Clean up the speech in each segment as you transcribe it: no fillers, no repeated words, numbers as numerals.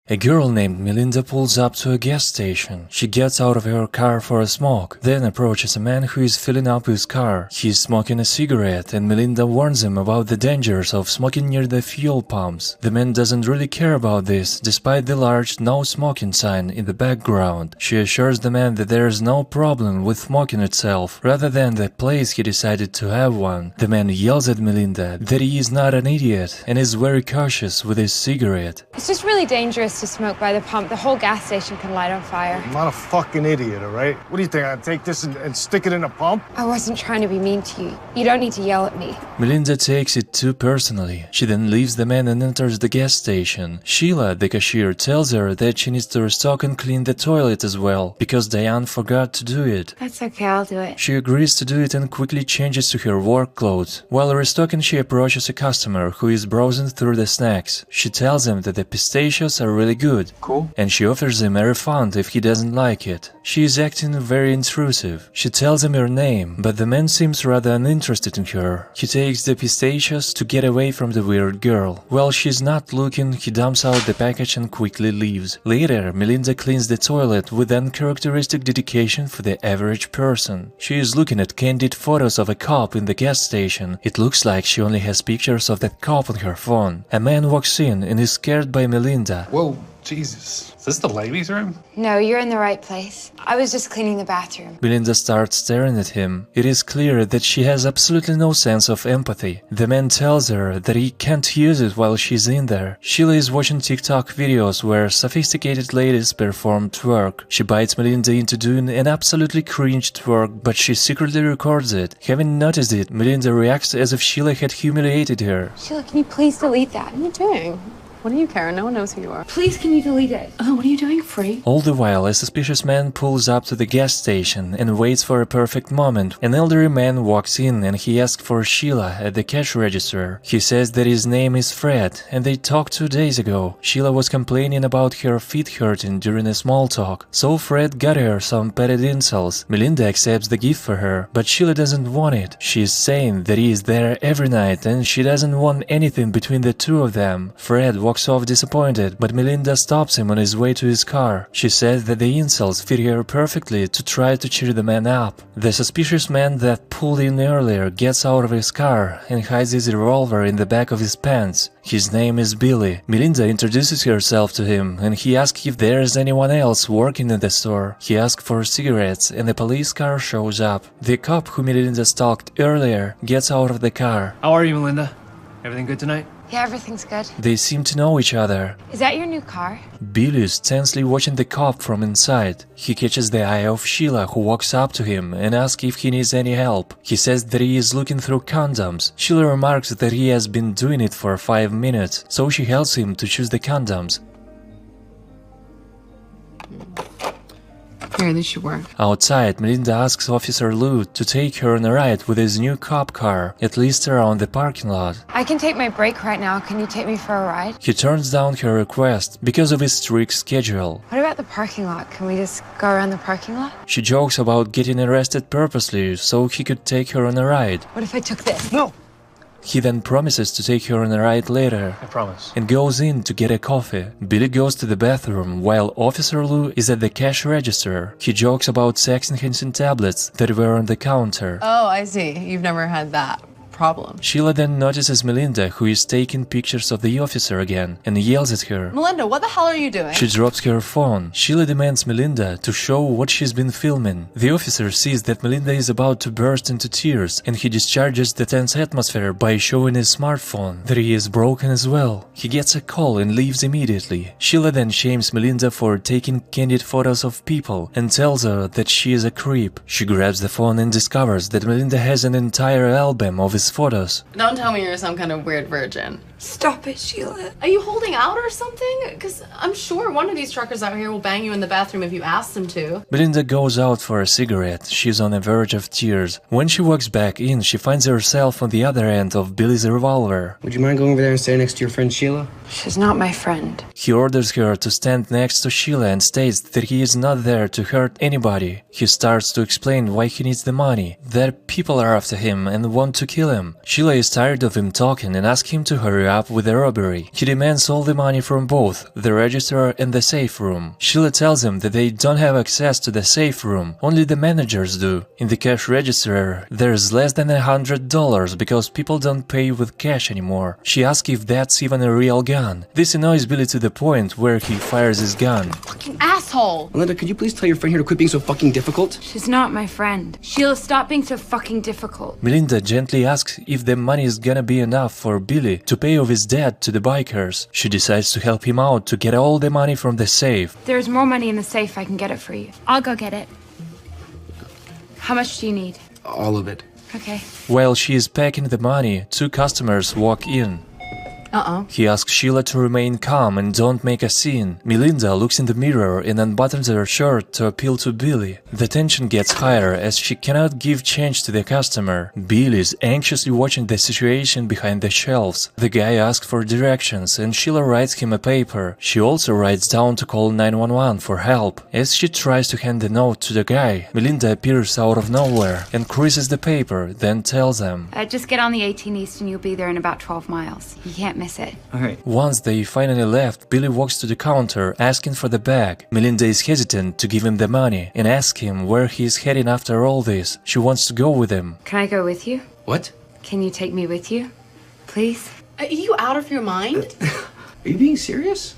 A girl named Melinda pulls up to a gas station. She gets out of her car for a smoke, then approaches a man who is filling up his car. He is smoking a cigarette, and Melinda warns him about the dangers of smoking near the fuel pumps. The man doesn't really care about this, despite the large "no smoking" sign in the background. She assures the man that there is no problem with smoking itself, rather than the place he decided to have one. The man yells at Melinda that he is not an idiot and is very cautious with his cigarette. It's just really dangerous to smoke by the pump. The whole gas station can light on fire. I'm not a fucking idiot, all right? What do you think, I'd take this and stick it in a pump? I wasn't trying to be mean to you. You don't need to yell at me. Melinda takes it too personally. She then leaves the man and enters the gas station. Sheila, the cashier, tells her that she needs to restock and clean the toilet as well, because Diane forgot to do it. That's okay, I'll do it. She agrees to do it and quickly changes to her work clothes. While restocking, she approaches a customer who is browsing through the snacks. She tells him that the pistachios are really good. Cool. And she offers him a refund if he doesn't like it. She is acting very intrusive. She tells him her name, but the man seems rather uninterested in her. He takes the pistachios to get away from the weird girl. While she's not looking, he dumps out the package and quickly leaves. Later, Melinda cleans the toilet with uncharacteristic dedication for the average person. She is looking at candid photos of a cop in the gas station. It looks like she only has pictures of that cop on her phone. A man walks in and is scared by Melinda. Whoa, Jesus. Is this the ladies' room? No, you're in the right place. I was just cleaning the bathroom. Melinda starts staring at him. It is clear that she has absolutely no sense of empathy. The man tells her that he can't use it while she's in there. Sheila is watching TikTok videos where sophisticated ladies perform twerk. She bites Melinda into doing an absolutely cringe twerk, but she secretly records it. Having noticed it, Melinda reacts as if Sheila had humiliated her. Sheila, can you please delete that? What are you doing? What do you care? No one knows who you are. Please, can you delete it? Oh, what are you doing, free? All the while, a suspicious man pulls up to the gas station and waits for a perfect moment. An elderly man walks in and he asks for Sheila at the cash register. He says that his name is Fred and they talked 2 days ago. Sheila was complaining about her feet hurting during a small talk, so Fred got her some petted insoles. Melinda accepts the gift for her, but Sheila doesn't want it. She is saying that he is there every night and she doesn't want anything between the two of them. Fred walks off disappointed, but Melinda stops him on his way to his car. She says that the insults fit her perfectly to try to cheer the man up. The suspicious man that pulled in earlier gets out of his car and hides his revolver in the back of his pants. His name is Billy. Melinda introduces herself to him and he asks if there's anyone else working in the store. He asks for cigarettes and the police car shows up. The cop who Melinda stalked earlier gets out of the car. How are you, Melinda? Everything good tonight? Yeah, everything's good. They seem to know each other. Is that your new car? Billy is tensely watching the cop from inside. He catches the eye of Sheila, who walks up to him and asks if he needs any help. He says that he is looking through condoms. Sheila remarks that he has been doing it for 5 minutes, so she helps him to choose the condoms. Here, this should work. Outside, Melinda asks Officer Lou to take her on a ride with his new cop car, at least around the parking lot. I can take my break right now. Can you take me for a ride? He turns down her request because of his strict schedule. What about the parking lot? Can we just go around the parking lot? She jokes about getting arrested purposely so he could take her on a ride. What if I took this? No! He then promises to take her on a ride later. I promise. And goes in to get a coffee. Billy goes to the bathroom while Officer Lou is at the cash register. He jokes about sex-enhancing tablets that were on the counter. Oh, I see. You've never had that problem. Sheila then notices Melinda, who is taking pictures of the officer again, and yells at her. Melinda, what the hell are you doing? She drops her phone. Sheila demands Melinda to show what she's been filming. The officer sees that Melinda is about to burst into tears, and he discharges the tense atmosphere by showing his smartphone that he is broken as well. He gets a call and leaves immediately. Sheila then shames Melinda for taking candid photos of people and tells her that she is a creep. She grabs the phone and discovers that Melinda has an entire album of his photos. Don't tell me you're some kind of weird virgin. Stop it, Sheila. Are you holding out or something? Because I'm sure one of these truckers out here will bang you in the bathroom if you ask them to. Melinda goes out for a cigarette. She's on the verge of tears. When she walks back in, she finds herself on the other end of Billy's revolver. Would you mind going over there and standing next to your friend Sheila? She's not my friend. He orders her to stand next to Sheila and states that he is not there to hurt anybody. He starts to explain why he needs the money, that people are after him and want to kill him. Sheila is tired of him talking and asks him to hurry hurry up with the robbery. He demands all the money from both the register and the safe room. Sheila tells him that they don't have access to the safe room, only the managers do. In the cash register, there's less than $100 because people don't pay with cash anymore. She asks if that's even a real gun. This annoys Billy to the point where he fires his gun. Fucking asshole! Melinda, could you please tell your friend here to quit being so fucking difficult? She's not my friend. Sheila, stop being so fucking difficult. Melinda gently asks if the money is gonna be enough for Billy to pay off his debt to the bikers. She decides to help him out to get all the money from the safe. There's more money in the safe. I can get it for you. I'll go get it. How much do you need? All of it. Okay. While she is packing the money, two customers walk in. He asks Sheila to remain calm and don't make a scene. Melinda looks in the mirror and unbuttons her shirt to appeal to Billy. The tension gets higher as she cannot give change to the customer. Billy is anxiously watching the situation behind the shelves. The guy asks for directions and Sheila writes him a paper. She also writes down to call 911 for help. As she tries to hand the note to the guy, Melinda appears out of nowhere and creases the paper, then tells them, Just get on the 18 East and you'll be there in about 12 miles. You can't miss it. Alright. Once they finally left, Billy walks to the counter asking for the bag. Melinda is hesitant to give him the money and asks him where he is heading after all this. She wants to go with him. Can I go with you? What? Can you take me with you? Please? Are you out of your mind? Are you being serious?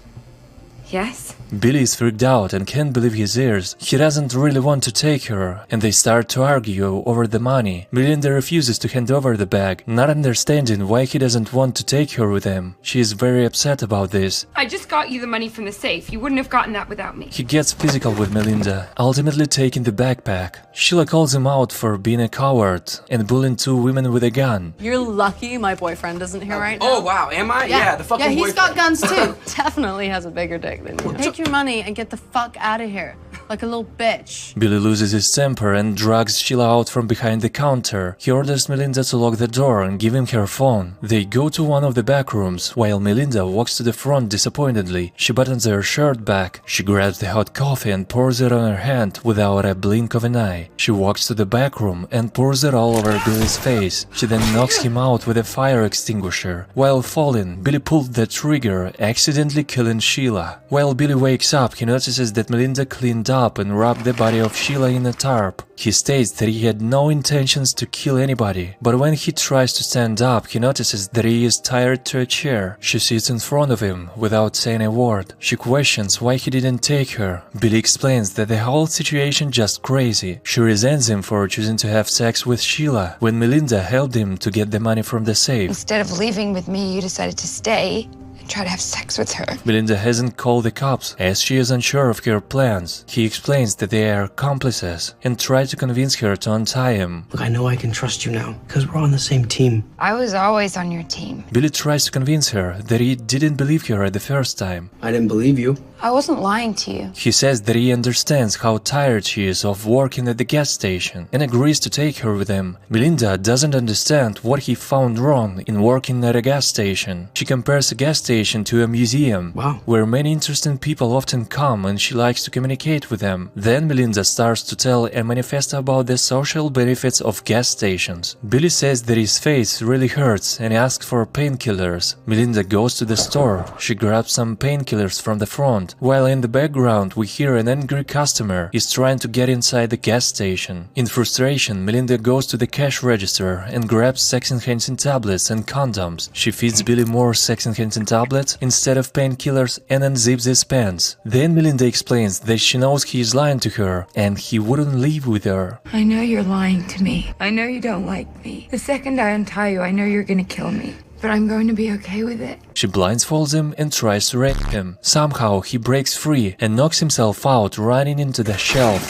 Yes? Billy is freaked out and can't believe his ears. He doesn't really want to take her, and they start to argue over the money. Melinda refuses to hand over the bag, not understanding why he doesn't want to take her with him. She is very upset about this. I just got you the money from the safe. You wouldn't have gotten that without me. He gets physical with Melinda, ultimately taking the backpack. Sheila calls him out for being a coward and bullying two women with a gun. You're lucky my boyfriend isn't here right now. Oh, wow, am I? Yeah, the fucking he's boyfriend. got guns too. Definitely has a bigger dick than you. Take your money and get the fuck out of here. Like a little bitch. Billy loses his temper and drags Sheila out from behind the counter. He orders Melinda to lock the door and give him her phone. They go to one of the back rooms, while Melinda walks to the front disappointedly. She buttons her shirt back. She grabs the hot coffee and pours it on her hand without a blink of an eye. She walks to the back room and pours it all over Billy's face. She then knocks him out with a fire extinguisher. While falling, Billy pulled the trigger, accidentally killing Sheila. While Billy wakes up, he notices that Melinda cleaned up and wrapped the body of Sheila in a tarp. He states that he had no intentions to kill anybody, but when he tries to stand up, he notices that he is tied to a chair. She sits in front of him without saying a word. She questions why he didn't take her. Billy explains that the whole situation just crazy. She resents him for choosing to have sex with Sheila when Melinda helped him to get the money from the safe. Instead of leaving with me, you decided to stay and try to have sex with her. Melinda hasn't called the cops as she is unsure of her plans. He explains that they are accomplices and tries to convince her to untie him. Look, I know I can trust you now, because we're on the same team. I was always on your team. Billy tries to convince her that he didn't believe her at the first time. I didn't believe you. I wasn't lying to you. He says that he understands how tired she is of working at the gas station and agrees to take her with him. Melinda doesn't understand what he found wrong in working at a gas station. She compares a gas station to a museum, Wow. where many interesting people often come and she likes to communicate with them. Then Melinda starts to tell a manifesto about the social benefits of gas stations. Billy says that his face really hurts and asks for painkillers. Melinda goes to the store. She grabs some painkillers from the front, while in the background we hear an angry customer is trying to get inside the gas station. In frustration, Melinda goes to the cash register and grabs sex-enhancing tablets and condoms. She feeds Billy more sex-enhancing tablets instead of painkillers and unzips his pants. Then Melinda explains that she knows he is lying to her and he wouldn't leave with her. I know you're lying to me. I know you don't like me. The second I untie you, I know you're gonna kill me. But I'm going to be okay with it. She blindfolds him and tries to rape him. Somehow he breaks free and knocks himself out, running into the shelf.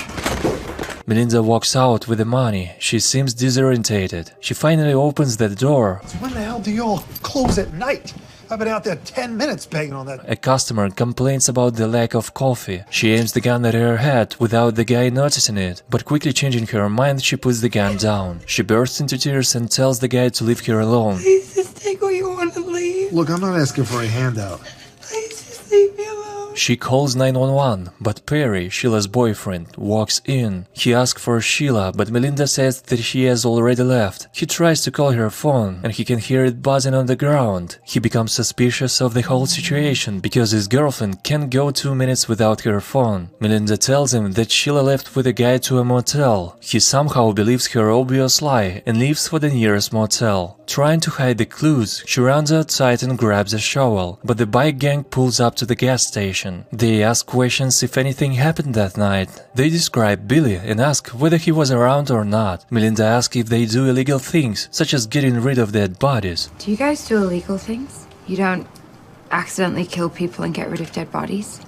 Melinda walks out with the money. She seems disorientated. She finally opens the door. So when the hell do you all close at night? I've been out there 10 minutes banging on that. A customer complains about the lack of coffee. She aims the gun at her head without the guy noticing it, but quickly changing her mind, she puts the gun down. She bursts into tears and tells the guy to leave her alone. Please just take what you want and leave. Look, I'm not asking for a handout. Please just leave me alone. She calls 911, but Perry, Sheila's boyfriend, walks in. He asks for Sheila, but Melinda says that she has already left. He tries to call her phone, and he can hear it buzzing on the ground. He becomes suspicious of the whole situation because his girlfriend can't go 2 minutes without her phone. Melinda tells him that Sheila left with a guy to a motel. He somehow believes her obvious lie and leaves for the nearest motel. Trying to hide the clues, she runs outside and grabs a shovel, but the bike gang pulls up to the gas station. They ask questions if anything happened that night. They describe Billy and ask whether he was around or not. Melinda asks if they do illegal things, such as getting rid of dead bodies. Do you guys do illegal things? You don't accidentally kill people and get rid of dead bodies?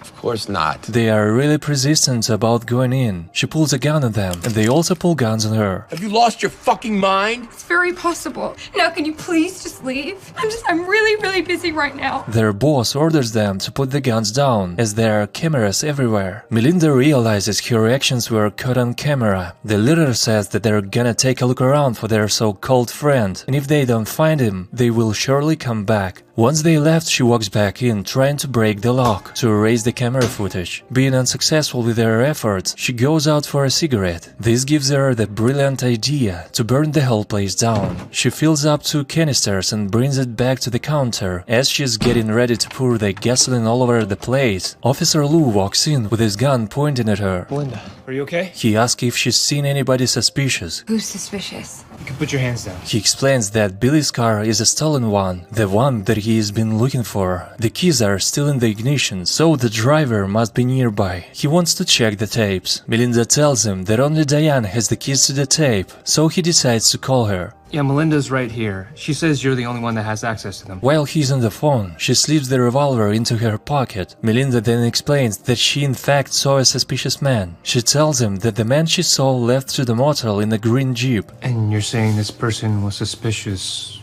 Of course not. They are really persistent about going in. She pulls a gun on them, and they also pull guns on her. Have you lost your fucking mind? It's very possible. Now, can you please just leave? I'm really busy right now. Their boss orders them to put the guns down, as there are cameras everywhere. Melinda realizes her actions were caught on camera. The leader says that they're gonna take a look around for their so-called friend, and if they don't find him, they will surely come back. Once they left, she walks back in, trying to break the lock to erase the camera footage. Being unsuccessful with her efforts, she goes out for a cigarette. This gives her the brilliant idea to burn the whole place down. She fills up 2 canisters and brings it back to the counter. As she's getting ready to pour the gasoline all over the place, Officer Lou walks in with his gun pointing at her. Melinda, are you okay? He asks if she's seen anybody suspicious. Who's suspicious? You can put your hands down. He explains that Billy's car is a stolen one, the one that he has been looking for. The keys are still in the ignition, so the driver must be nearby. He wants to check the tapes. Melinda tells him that only Diane has the keys to the tape, so he decides to call her. Yeah, Melinda's right here. She says you're the only one that has access to them. While he's on the phone, she slips the revolver into her pocket. Melinda then explains that she in fact saw a suspicious man. She tells him that the man she saw left to the motel in a green Jeep. And you're saying this person was suspicious...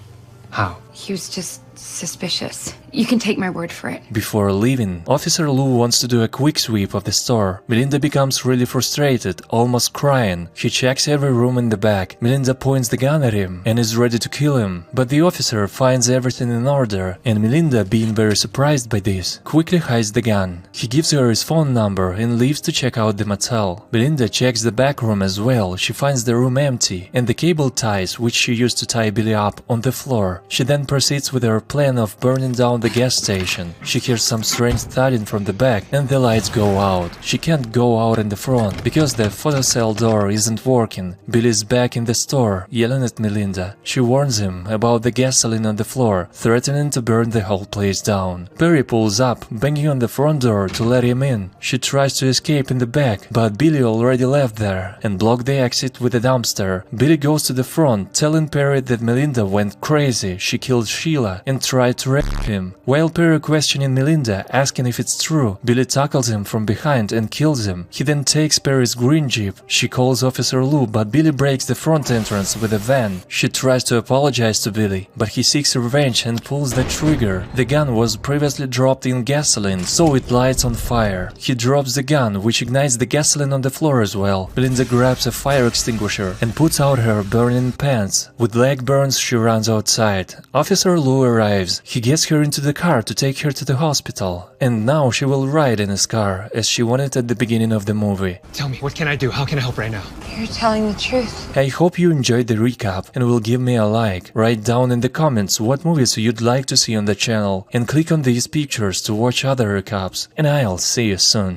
how? He was just suspicious. You can take my word for it. Before leaving, Officer Lou wants to do a quick sweep of the store. Melinda becomes really frustrated, almost crying. He checks every room in the back. Melinda points the gun at him and is ready to kill him. But the officer finds everything in order, and Melinda, being very surprised by this, quickly hides the gun. He gives her his phone number and leaves to check out the motel. Melinda checks the back room as well. She finds the room empty and the cable ties which she used to tie Billy up on the floor. She then proceeds with her plan of burning down the gas station. She hears some strange thudding from the back and the lights go out. She can't go out in the front because the photocell door isn't working. Billy's back in the store, yelling at Melinda. She warns him about the gasoline on the floor, threatening to burn the whole place down. Perry pulls up, banging on the front door to let him in. She tries to escape in the back, but Billy already left there and blocked the exit with a dumpster. Billy goes to the front, telling Perry that Melinda went crazy. She killed Sheila and tried to rape him. While Perry questioning Melinda, asking if it's true, Billy tackles him from behind and kills him. He then takes Perry's green Jeep. She calls Officer Lou, but Billy breaks the front entrance with a van. She tries to apologize to Billy, but he seeks revenge and pulls the trigger. The gun was previously dropped in gasoline, so it lights on fire. He drops the gun, which ignites the gasoline on the floor as well. Melinda grabs a fire extinguisher and puts out her burning pants. With leg burns, she runs outside. Officer Lou arrives. He gets her into the car to take her to the hospital, and now she will ride in his car as she wanted at the beginning of the movie. Tell me, what can I do? How can I help right now? You're telling the truth. I hope you enjoyed the recap and will give me a like. Write down in the comments what movies you'd like to see on the channel and click on these pictures to watch other recaps, and I'll see you soon.